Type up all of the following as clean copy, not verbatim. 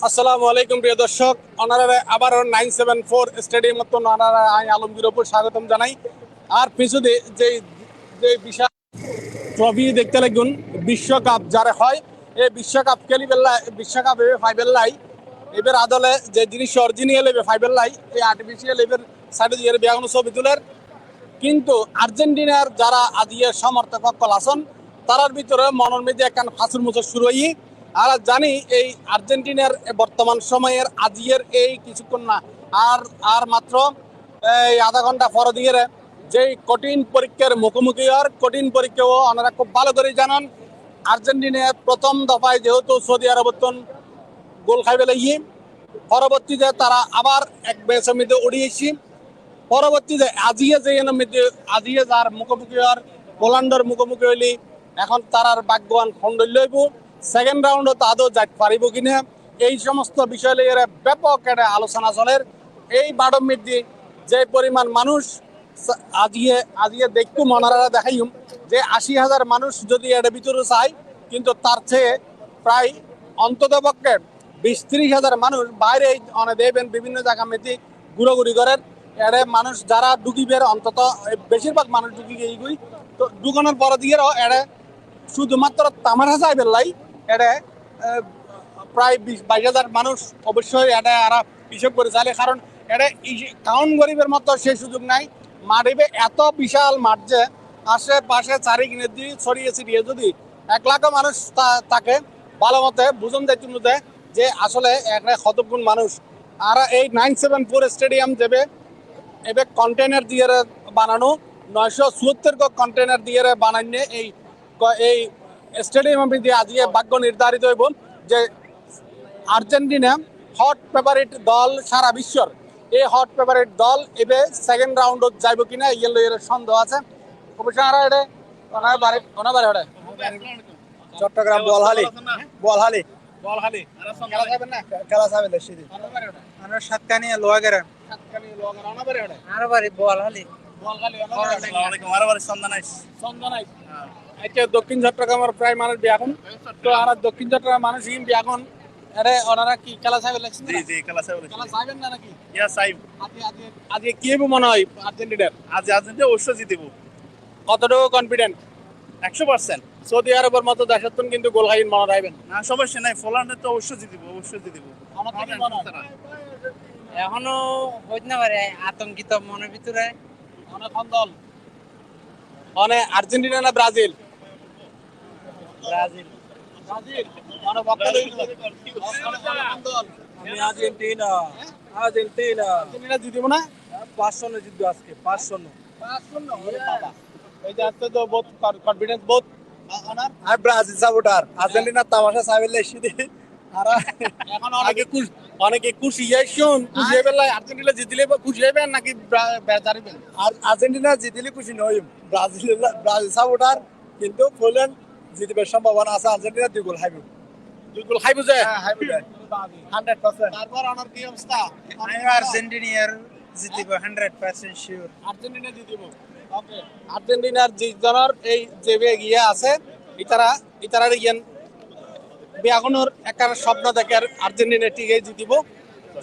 আসসালামু আলাইকুম প্রিয় দর্শক, অনারা আবারও 974 স্টেডিয়াম অনারা আমি আলমগীরপুর স্বাগতম জানাই। আর পিছুতে যে যে বিশাল ট্রফি দেখতে লাগুন বিশ্বকাপ যারা হয় এই বিশ্বকাপ খেলিবেলাই বিশ্বকাপ এবে ফাইবেলাই এবার আদলে যে জিনিস অরিজিনাল এবে ফাইবেলাই এই আর্টিফিশিয়াল এবার সাইডে দিয়ে বিয়াগুন ছবি তুলের। কিন্তু আর্জেন্টিনার যারা আজিয়ে সমর্থক সকল আছেন তারার ভিতরে মনের মধ্যে একখান ফাঁসুর মুচর শুরু হই। আর জানি এই আর্জেন্টিনার বর্তমান সময়ের আজিয়ের এই কিছুক্ষণ না আর আর মাত্র এই আধা ঘন্টা পর দিয়ে যেই কঠিন পরীক্ষার মুখোমুখি আর কঠিন পরীক্ষাও ওনারা খুব ভালো করে জানান। আর্জেন্টিনার প্রথম দফায় যেহেতু সৌদি আরবতন গোল খাইবে লাগিয়ে পরবর্তীতে তারা আবার এক ম্যাচের মধ্যে উড়িয়েছি। পরবর্তীতে আজিয়ে যে মধ্যে আজিয়ে যার মুখোমুখি আর পোল্যান্ডের মুখোমুখি হইলি এখন তারার ভাগ্যবান খন্ডল লইব। সেকেন্ড রাউন্ডও তাদের যাইতে পারিব কিনা এই সমস্ত বিষয় নিয়ে ব্যাপক একটা আলোচনা চলের। এই বাড়ম মধ্যে যে পরিমাণ মানুষ আজিয়ে আজিয়ে দেখবো মনারা দেখাইম যে ৮০,০০০ মানুষ যদি এর ভিতরে চাই, কিন্তু তার চেয়ে প্রায় অন্তত পক্ষে ২০-৩০,০০০ মানুষ বাইরে অনেক দেবেন বিভিন্ন জায়গা মেয়েতে ঘুরোঘুরি করেন। এড়ে মানুষ যারা ঢুকিবের অন্তত বেশিরভাগ মানুষ ঢুকি গিয়ে তো ঢুকানোর পর দিয়ে এড়ে শুধুমাত্র তামার হাসা বেলাই এড়ে প্রায় ২০-২২,০০০ মানুষ অবশ্যই এটা এরা হিসেব করে চালে, কারণ এটা কাউন্ট গরিবের মতো সেই সুযোগ নাই। মারিবে এত বিশাল মাঠ যে আশেপাশে চারিদিকে দিয়ে ছড়িয়ে ছিটিয়ে যদি ১,০০,০০০ মানুষ তাকে ভালো মতে বুঝন যাইতে দেয় যে আসলে একটা কতগুণ মানুষ। আর এই 974 স্টেডিয়াম দেবে এবার কন্টেনার দিয়ে বানানো ৯৭৪ কন্টেনার দিয়ে বানাইনে এই এই স্টেডিয়াম দিয়ে আজকে ভাগ্য নির্ধারিত হইব যে আর্জেন্টিনা হট ফেভারিট দল সারা বিশ্বর। এই হট ফেভারিট দল এবে সেকেন্ড রাউন্ডত যাইব কিনা এর সন্দেহ আছে। অবশ্যই এটা ওনার বাড়ি চট্টগ্রাম বলহালি বলহালি বলহালি খেলা যাবেন না খেলা যাবে দেশি আমরা সাতকানি লোহাগেরা সাতকানি লগর ওনার বাড়ি আর বাড়ি বলহালি বলহালি আসসালামু আলাইকুম আর বাড়ি সন্ধানাইস সন্ধানাই এটা দক্ষিণ চট্টগ্রামের প্রায় মানুষ বিয়াখন তো আর দক্ষিণ চট্টগ্রাম মানুষ বিয়াখন আরে ওনারা কি খেলা চাইবে লাগছে জি জি খেলা চাইবে খেলা চাইবেন না নাকি? ইয়া সাইব আজকে কি হবে মনে হয় আর্জেন্টিনার? আজ আর্জেন্টিনা অবশ্যই জিতব কতটুকু কনফিডেন্ট? 100%। সৌদি আরবের মতো দেশের তো কিন্তু গোল খাইন মনে রাখবেন না সমস্যা নাই, পোল্যান্ডে তো অবশ্যই জিতব অবশ্যই জিতব। এখনো হইতে না পারে আতঙ্কিত মনের ভিতরে অনেক দল অনেক আর্জেন্টিনা না ব্রাজিল? ব্রাজিল ব্রাজিল অনেক বক্তা দল আমি আর্জেন্টিনা আর্জেন্টিনা আর্জেন্টিনা জিতব না ৫-০ জিতবে আজকে ৫-০ এই যে আজকে তো বহুত কনফিডেন্স বহুত ওনার। আর ব্রাজিল সাপোর্টার আর্জেন্টিনার তামাশা চাইলে এসে দিই আর এখন অনেকে খুশি শুন খুশি হয়ে বেলায় আর্জেন্টিনা জিতলে খুশি হইবেন নাকি বেজারিবেন? আর আর্জেন্টিনা জিতলে খুশি নই, ব্রাজিল ব্রাজিল সাপোর্টার কিন্তু পোল্যান্ড জিতবার সম্ভাবনা আছে। আর্জেন্টিনা ২ গোল খাইবে দুই গোল খাইব যে খাইবে 100%। তারপর ওনার কি অবস্থা? আর্জেন্টিনার জিতবে 100% শিওর। আর্জেন্টিনা জিতিব। ওকে, আর্জেন্টিনার জিতজনের এই যে গিয়ে আছে ইতারা ইয়ান বিয়াগুনোর একটা স্বপ্ন দেখে আর্জেন্টিনা টিকে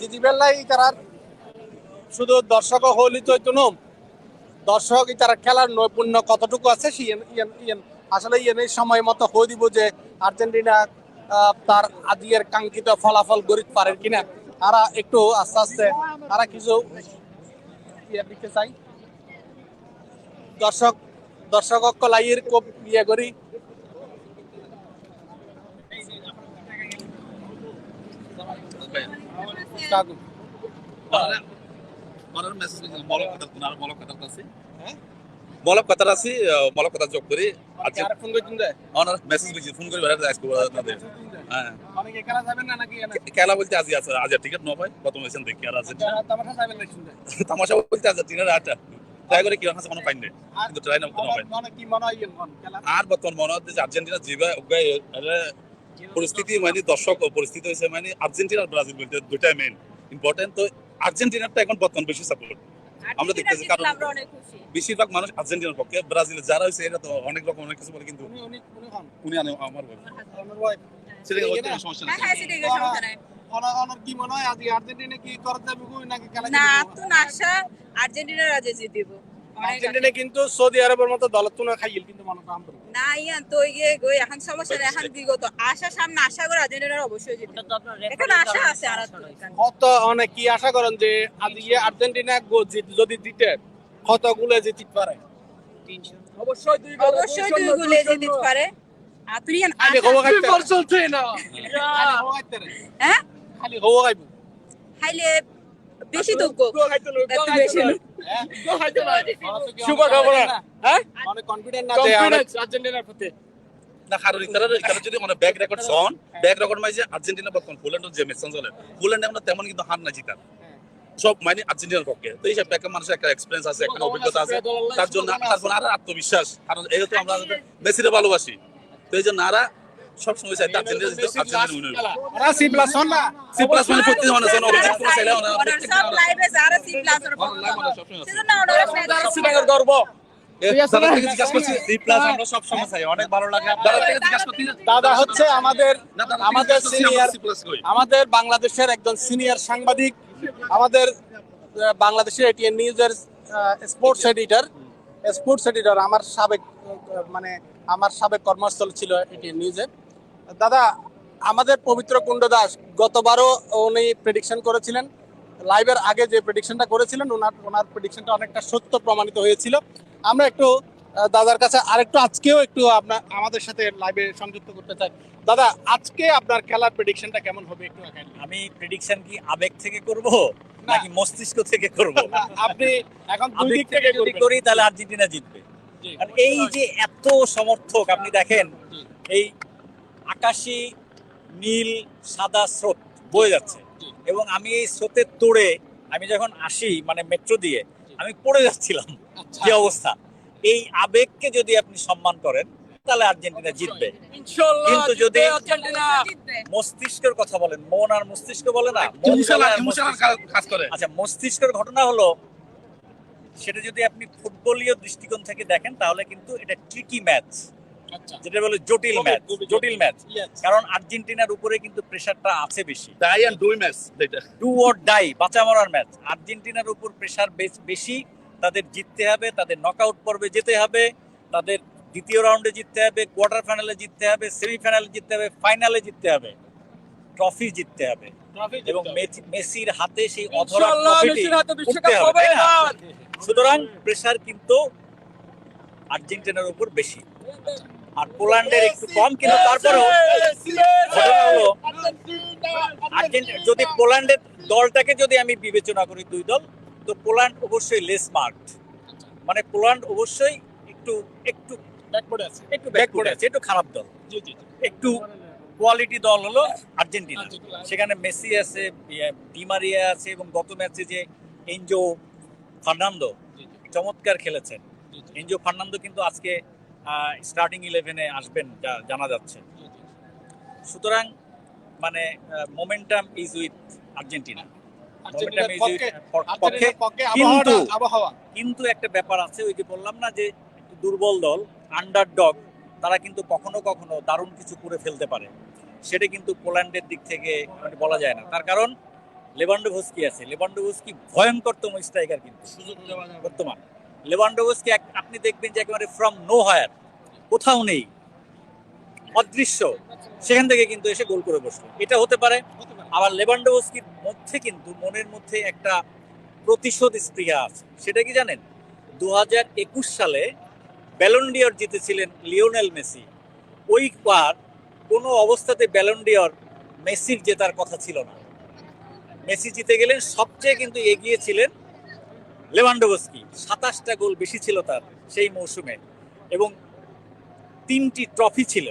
জিতিবেলাই ইতারার শুধু দর্শক হলি তো নম দর্শক ইতারা খেলার নৈপুণ্য কতটুকু আছে আসলে এই সময় মতো হয়ে দিব যে আর্জেন্টিনা তার আজকের কাঙ্ক্ষিত ফলাফল গড়িতে পারে কিনা। তারা একটু আস্তে আস্তে তারা কিছু দিতে চাই দর্শক লাইয়ের খুব করি মলক কথা আছে মলক কথা যোগ করি আজকে ফোন করছেন যে অনার মেসেজ করেছি ফোন করে বেড়াতে আসবো আপনাদের। হ্যাঁ অনেকে খেলা যাবেন না নাকি? খেলা বলতে আজই আছে আজ টিকিট ন ভাই প্রথম হয়েছেন দেখি আর আজ তামাশা যাবেন নাকি? তামাশা বলতে আজ টিকিট আটটা তাই করে কি আছে কোনো পাইনি কিন্তু ট্রাই না কোনো পাই মনে কি মনে হয় খেলা আর বর্তমান মনে হচ্ছে যে আর্জেন্টিনা জিবা পরিস্থিতি মানে দর্শক পরিস্থিতি হয়েছে মানে আর্জেন্টিনা আর ব্রাজিল বলতে দুটাই মেইন ইম্পর্টেন্ট। তো আর্জেন্টিনারটা এখন বর্তমান বেশি সাপোর্ট আমরা দেখতেছি, কারণ বেশিরভাগ মানুষ আর্জেন্টিনার পক্ষে। ব্রাজিলের যারা হয়েছে এটা তো অনেক রকম অনেক কিছু বলে, কিন্তু উনি আমার আমার ওয়াইফ সেটা সমস্যা নেই। অনার কি মনে হয় আজকে আর্জেন্টিনা কি করতে যাবে নাকি খেলা না জিতবে? তো আশা আর্জেন্টিনা রাজে জিতিব আর্জেন্টিনা কিন্তু সৌদি আরবের মতো দলত তুলনা খাইল কিন্তু মনে তো আমরা না ইয়ান তো ইয়ে গই এখন সমস্যা নেই, এখন বিগত আশা সামনে আশা করে আর্জেন্টিনার অবশ্যই জিতবে। এখন আশা আছে আর কত অনেক কি আশা করেন যে আজকে আর্জেন্টিনা যদি জিতে কতগুলো জিততে পারে? অবশ্যই অবশ্যই দুই গোলে জিততে পারে। আর তুই ইয়ান খালি আশা- হওয়া খাইতে চলছে না হ্যাঁ খালি হওয়া খাইব খাইলে বেশি তো গো একটু বেশি লোক। শুভকামনা। হ্যাঁ অনেক কনফিডেন্ট না যে অনেক আর্জেন্টিনার প্রতি না কারণ তারা যদি মানে ব্যাক রেকর্ড সন ব্যাক রেকর্ড মাইছে আর্জেন্টিনা বর্তমান পোল্যান্ড যে ম্যাচ চলে পোল্যান্ড আমরা তেমন কিন্তু হার না জিতার সব মানে আর্জেন্টিনার পক্ষে তো এইসব ব্যাক মানুষের একটা এক্সপেরিয়েন্স আছে একটা অভিজ্ঞতা আছে তার জন্য আর আত্মবিশ্বাস কারণ যেহেতু আমরা মেসিরে ভালোবাসি তো এই জন্য আরা সবসময় চাই আর্জেন্টিনা জিতবে আর্জেন্টিনা উইন হবে ওরা সি প্লাস হন না সি প্লাস মানে প্রত্যেক মানে সন অভিজিৎ কোনো চাইলে ওরা ওনার সব লাইভে যারা সি প্লাস এর সেজন্য ওনারা সিটাগার গর্ব দাদা থেকে জিজ্ঞাসা করছি সি প্লাস আমরা সব সময় চাই অনেক ভালো লাগে দাদা থেকে জিজ্ঞাসা করছি দাদা হচ্ছে আমাদের সিনিয়র সি প্লাস কই আমাদের বাংলাদেশের একজন সিনিয়র সাংবাদিক আমাদের বাংলাদেশের এটিএন নিউজের স্পোর্টস এডিটর আমার সাবেক কর্মস্থল ছিল এটিএন নিউজের। দাদা আমাদের পবিত্র কুণ্ড দাস গতবারও উনি প্রেডিকশন করেছিলেন, লাইভের আগে যে প্রেডিকশনটা করেছিলেন ওনার প্রেডিকশনটা অনেকটা সত্য প্রমাণিত হয়েছিল। আমরা একটু দাদার কাছে আরেকটু আজকেও একটু আমাদের সাথে লাইভে সংযুক্ত করতে চাই। দাদা আজকে আপনার খেলার প্রেডিকশনটা কেমন হবে একটু আগান। আমি প্রেডিকশন কি আবেগ থেকে করব নাকি মস্তিষ্ক থেকে করব? আপনি এখন দুই আবেগ দিক থেকে থেকে যদি করবেন। করি তাহলে আর্জেন্টিনা জিতবে। জি। কারণ এই যে এত সমর্থক আপনি দেখেন, জি। এই আকাশী নীল সাদা স্রোত বয়ে যাচ্ছে জি। এবং আমি এই স্রোতের তোড়ে আমি যখন আসি মানে মেট্রো দিয়ে আমি পড়ে যাচ্ছিলাম, আচ্ছা। যে অবস্থা। এই আবেগকে যদি আপনি সম্মান করেন তাহলে আর্জেন্টিনা জিতবে। ইনশাআল্লাহ কিন্তু যদি আর্জেন্টিনা মস্তিষ্কের কথা বলেন, মন আর মস্তিষ্ক বলে না, মন বলে আর মস্তিষ্ক। কাজ করে আচ্ছা, মস্তিষ্কের ঘটনা হলো সেটা যদি আপনি ফুটবলীয় দৃষ্টিকোণ থেকে দেখেন তাহলে কিন্তু এটা ট্রিকি ম্যাচ, আচ্ছা। যেটা বলে জটিল ম্যাচ, জটিল ম্যাচ। Yes. কারণ আর্জেন্টিনার উপরে কিন্তু প্রেসারটা আছে বেশি, ডাই এন্ড দুই ম্যাচ যেটা ডু অর ডাই, বাঁচা মরার ম্যাচ। আর্জেন্টিনার উপর প্রেসার বেশি, তাদের জিততে হবে, তাদের নকআউট পর্বে যেতে হবে, তাদের দ্বিতীয় রাউন্ডে জিততে হবে, কোয়ার্টার ফাইনালে জিততে হবে, সেমিফাইনালে জিততে হবে, ফাইনালে জিততে হবে, ট্রফি জিততে হবে এবং মেসির হাতে সেই অধরা ইনশাআল্লাহ ট্রফিটি মেসির হাতে উঠতে বিশ্বকাপ হবে, হবে তাই না? এবার। সুতরাং প্রেসার কিন্তু আর্জেন্টিনার উপর বেশি, আর পোল্যান্ডের একটু কম, কিন্তু তারপরেও ঘটনা হলো আর্জেন্টিনা যদি পোল্যান্ডের দলটাকে যদি আমি বিবেচনা করি দুই দল, তো পোল্যান্ড অবশ্যই লেস মার্কড, মানে পোল্যান্ড অবশ্যই একটু একটু ব্যাকওয়ার্ড আছে। একটু ব্যাকওয়ার্ড আছে, একটু খারাপ দল, জি জি। একটু কোয়ালিটি দল হলো আর্জেন্টিনা। আর্জেন্টিনা। সেখানে মেসি আছে, ডি মারিয়া আছে এবং গত ম্যাচে যে এনজো ফার্নান্দো চমৎকার খেলেছেন। এনজো ফার্নান্দো কিন্তু আজকে স্টার্টিং 11-এ আসবেন যা জানা যাচ্ছে। সুতরাং মানে মোমেন্টাম ইজ উইথ আর্জেন্টিনা, আর্জেন্টিনার Momentum is with- পক্ষে। আর্জেন্টিনার পক্ষে কিন্তু আবহাওয়া কিন্তু একটা ব্যাপার আছে, ওই যে বললাম না যে একটু দুর্বল দল, আন্ডারডগ, তারা কিন্তু কখনো কখনো দারুণ কিছু করে ফেলতে পারে। সেটা কিন্তু পোল্যান্ডের দিক থেকে মানে বলা যায় না, তার কারণ লেভানডোভস্কি আছে। লেভানডোভস্কি ভয়ঙ্করতম স্ট্রাইকার কিন্তু বর্তমান। লেভানডোভস্কি আপনি দেখবেন যে একেবারে ফ্রম নো হায়ার, কোথাও নেই, অদৃশ্য, সেখান থেকে কিন্তু এসে গোল করে বসলো। এটা হতে পারে। আবার লেভানডোভস্কির মধ্যে কিন্তু মনের মধ্যে একটা প্রতিশোধ স্পৃহা আছে। সেটা কি জানেন? 2021 সালে ব্যালন ডিওর জিতেছিলেন লিওনেল মেসি। ওইবার কোনো অবস্থাতে ব্যালন ডিওর মেসির জেতার কথা ছিল না, মেসি জিতে গেলেন। সবচেয়ে কিন্তু এগিয়ে ছিলেন লেভানডোভস্কি, 27টা গোল বেশি ছিল তার সেই মৌসুমে, এবং 3টি ট্রফি ছিল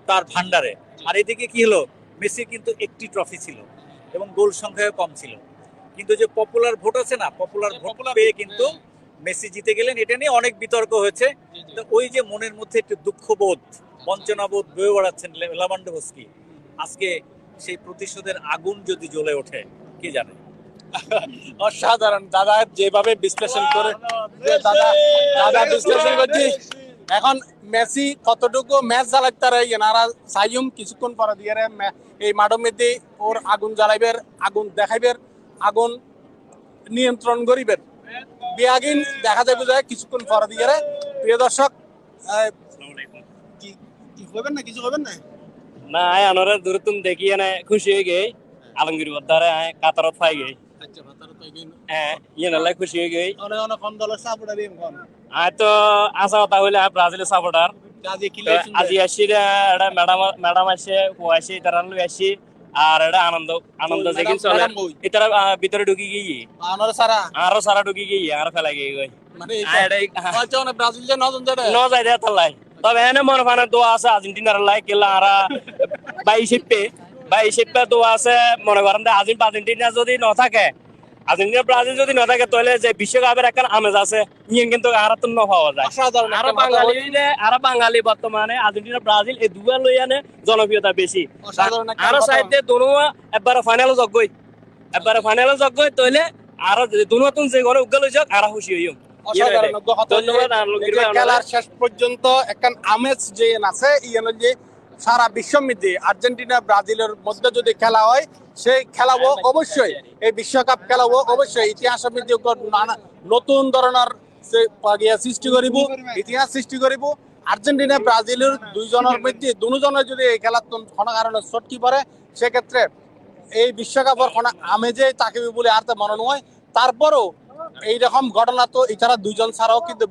তার ভান্ডারে। আর এদিকে কি হলো, মেসির কিন্তু 1টি ট্রফি ছিল এবং গোল সংখ্যাও কম ছিল। কিন্তু যে পপুলার ভোট আছে না, পপুলার ভোট পেয়ে কিন্তু মেসি জিতে গেলেন। এটা নিয়ে অনেক বিতর্ক হয়েছে। তো ওই যে মনের মধ্যে একটু দুঃখবোধ, বঞ্চনাবোধ বয়ে বেড়াচ্ছেন লেভানডোভস্কি, আজকে সেই প্রতিশোধের আগুন যদি জ্বলে ওঠে কে জানে। অসাধারণ দাদা যেভাবে বিশ্লেষণ করে, যে দাদা বিশ্লেষণ করছি এখন মেসি কতটুকু ম্যাচ জ্বালাইতে তারা এনারা সাইম কিছুক্ষণ পরে দিয়ে এই মাঠের মধ্যে ওর আগুন জ্বালাইবের, আগুন দেখাইবের, আগুন নিয়ন্ত্রণ করিবেন। বিয়াগিন দেখা যাবে যে কিছুক্ষণ পরে দিয়ে প্রিয় দর্শক কি কি হবেন না, কিছু হবেন না? না আনোরে দূর তুম দেখি না খুশি হয়ে গই আলমগীর বদ্দারে কাতারত পাই গই আচ্ছা ভাতার তো গেন ইয়ে নালে খুশি হয়ে গই অনেক অনেক কোন দলের সাপোর্টার দিন কোন তো আসা কথা হইলে ব্রাজিলের সাপোর্টার কাজে কি আজি আসি এটা ম্যাডাম আসে ও আসি তারা লই আসি আর এটা আনন্দ যেদিন চলে এটার ভিতরে ঢুকি গিয়ে আনার সারা আরো সারা ঢুকি গিয়ে আর ফেলা গিয়ে গই মানে আচ্ছা অনেক ব্রাজিল যে নজন যাবে ন যাই দে তালাই তবে এনে মনে ফানা দোয়া আছে আর্জেন্টিনার লাই কেলা আর 22 দোয়া আছে মনে করেন যে আর্জেন্টিনা যদি ন থাকে আর্জেন্টিনা ব্রাজিল যদি না থাকে তাহলে যে বিশ্বকাপের একটা আমেজ আছে ইয়ে কিন্তু আর তো ন পাওয়া যায় অসাধারণ আর বাঙালি বর্তমানে আর্জেন্টিনা ব্রাজিল এই দুয়া লই আনে জনপ্রিয়তা বেশি অসাধারণ একটা আর কথা। সাইডে দুনো একবার ফাইনাল জগই তাহলে আর দুনো তুন যে গনে উগল যাক আর খুশি হইম অসাধারণ ধন্যবাদ আলমগীর ভাই। খেলার শেষ পর্যন্ত একটা আমেজ যে আছে ইয়েন যে সারা বিশ্বমিতে আর্জেন্টিনা ব্রাজিলের মধ্যে যদি খেলা হয় সেই খেলাবো অবশ্যই এই বিশ্বকাপ খেলাবো অবশ্যই ইতিহাসের মধ্যে নতুন ধরনের সৃষ্টি করিব, ইতিহাস সৃষ্টি করিব। আর্জেন্টিনা ব্রাজিলের দুইজনের মধ্যে দুজনের যদি এই খেলার কোনো কারণে চটকি পড়ে সেক্ষেত্রে এই বিশ্বকাপের কোনো আমেজে তাকিবে বলে আর তো মনে নয়। তারপরও এইরকম ঘটনা তো এছাড়া দুইজন ছাড়াও কিন্তু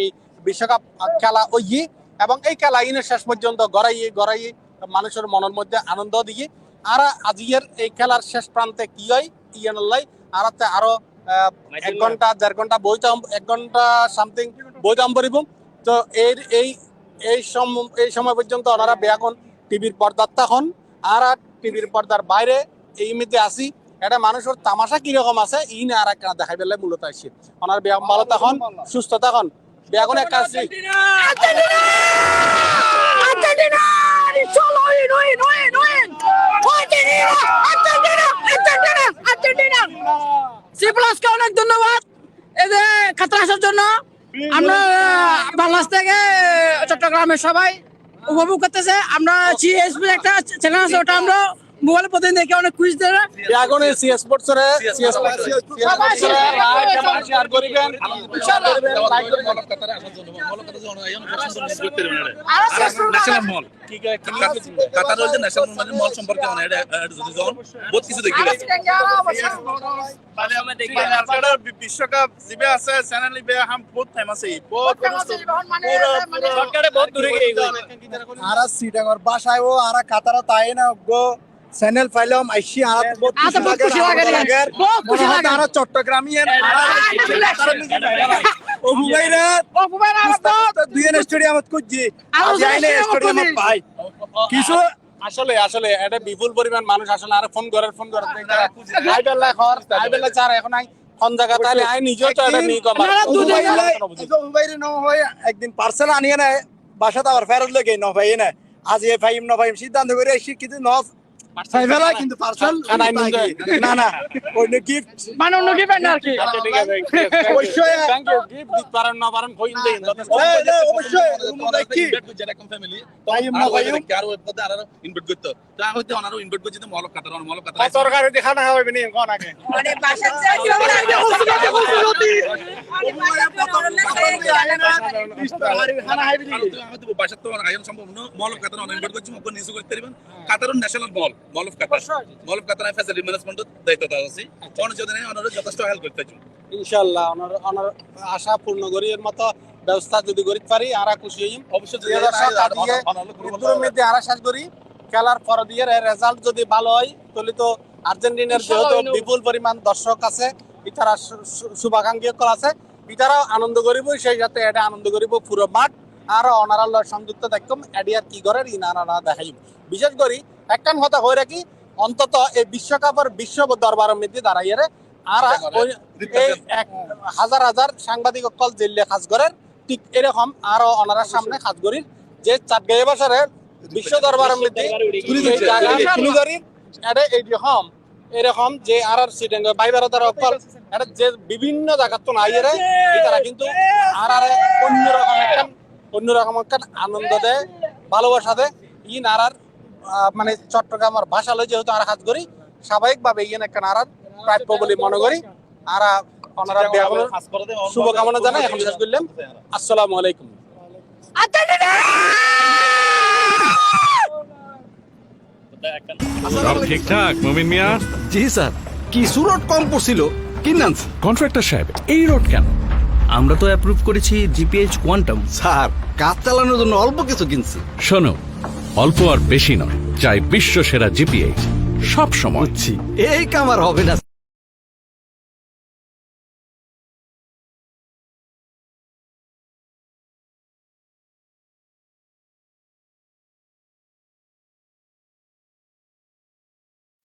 এই বিশ্বকাপ খেলা ওই এবং এই খেলা ইনের শেষ পর্যন্ত গড়াই মানুষের মনের মধ্যে আনন্দ দিয়ে আর আজকের এই খেলার শেষ প্রান্তে কি হয় ইয়ানাল্লাই আর আরো 1 ঘন্টা 1.5 ঘন্টা বইতাম 1 ঘন্টা সামথিং বইতাম পড়িব। তো এই সময় পর্যন্ত ওনারা বেয়াখন টিভির পর্দার তখন আর টিভির পর্দার বাইরে এই মধ্যে আসি এটা মানুষের তামাশা কিরকম আছে ই না আর একটা দেখাই পেলে মূলত আসি ওনার বেয়া ভালো তখন সুস্থ তখন বেয়াখন একটা আসি অনেক ধন্যবাদ এই যে খাতরা আসার জন্য। আমরা বাংলাদেশ থেকে চট্টগ্রামের সবাই উপভোগ করতেছে। আমরা সিএসপি একটা চ্যানেল আছে ওটা আমরা মোবাইলে প্রতিদিন দেখে অনেক কুইজ দেয়। এখন এই সিএস স্পোর্টস রে শেয়ার করিবেন ন্যাশনাল মল কাতার হচ্ছে ন্যাশনাল মল সম্পর্কে অনেক যদি যখন বহুত কিছু দেখি বিশ্বকাপ যিবে আছে চ্যানেল লিবে হাম বহুত ফেমাস এই বহুত সরকারে বহুত দূরে গিয়ে গই আর সিটাঙ্গর বাসায় ও আর কাতারা তাই না গো চ্যানেল ফাইলাম আইসি আর বহুত খুশি লাগে মনে হয় আর চট্টগ্রামী ও বুবাইরা দুই স্টেডিয়ামত কুজি আজ আইলে স্টেডিয়ামত পাই কিছু আসলে এটা বিপুল পরিমাণ মানুষ আসলে আর ফোন করে আইবেলা চার এখন আই কোন জায়গা তাহলে আই নিজেও তো এটা নিয়ে কম বুবাইরে ন হয় একদিন পার্সেল আনিয়ে না বাসাতে আবার ফেরত লাগে ন ভাই না আজ এ ফাইম ন ভাইম সিদ্ধান্ত করে এসে কিছু ন ফাইভেলা কিন্তু পার্সেল না না অন্য গিফট মানে অন্য কি পাই না আর কি। অবশ্যই থ্যাংক ইউ গিফট দিতে পারেন না পারেন কইন দেন অবশ্যই কি যেরকম ফ্যামিলি টাইম না ভাই আর ওই পদে আর ইনভাইট করতে তা হইতে ওনারও ইনভাইট করতে মলক কাতার সরকারে দেখানো হবে নি কোন আগে মানে বাসার বাসার তো আয়োজন সম্ভব না মলক কাতার ইনভাইট করছি মকন নিউজ করতে পারবেন Qatar national mall of Qatar facility management দায়িত্ব আছে কোন যদি ওনারা যথেষ্ট হেল্প করতে চাই ইনশাআল্লাহ ওনার আশা পূর্ণ করি এর মতো ব্যবস্থা যদি করি পারি আর খুশি হইম অবশ্যই ইন্দুরের মধ্যে আর শেষ করি খেলার পর দিয়ে রেজাল্ট যদি ভালো হয় তাহলে তো আর্জেন্টিনার যেহেতু বিপুল পরিমাণ দর্শক আছে ইতারা শুভাকাঙ্ক্ষী আছে ইতারাও আনন্দ করিব সেই সাথে এটা আনন্দ করিব পুরো মাঠ আর অনারাল সংযুক্ত দেখম এডিয়ার কি করে ইনারা দেখাইব বিশেষ করে একখান কথা হয়ে রাখি অন্তত এই বিশ্বকাপের বিশ্ব দরবারের মধ্যে দাঁড়াইয়ে আর এই হাজার হাজার সাংবাদিক অকল জেলে কাজ করেন ঠিক এরকম আরো অনারার সামনে কাজ করি যে চাটগাঁও বছরের বিশ্ব দরবারের মধ্যে এই রকম এরকম যে আর সিটেন বাইবার তারা অকল এটা যে বিভিন্ন জায়গার তো নাই এরা তারা কিন্তু আর অন্যরকম একটা আনন্দ দেয় ভালোবাসা দেয় ইন আর মানে চট্টগ্রামের ভাষা লই যেহেতু আর কাজ করি স্বাভাবিকভাবে ইন একটা আর প্রাপ্য বলে মনে করি আর ওনারা বিয়াগুলোর শুভকামনা জানাই এখন শেষ করলাম আসসালামু আলাইকুম সব ঠিকঠাক মুমিন মিয়া? জি স্যার কিছু রোড কম পড়ছিল কিনান কন্ট্রাক্টর সাহেব এই রোড কেন? আমরা তো অ্যাপ্রুভ করেছি জিপিএইচ কোয়ান্টাম স্যার কাজ চালানোর জন্য অল্প কিছু কিনছি শোনো, অল্প আর বেশি নয়, চাই বিশ্ব সেরা জিপিএইচ সব সময়। এই কামার হবে না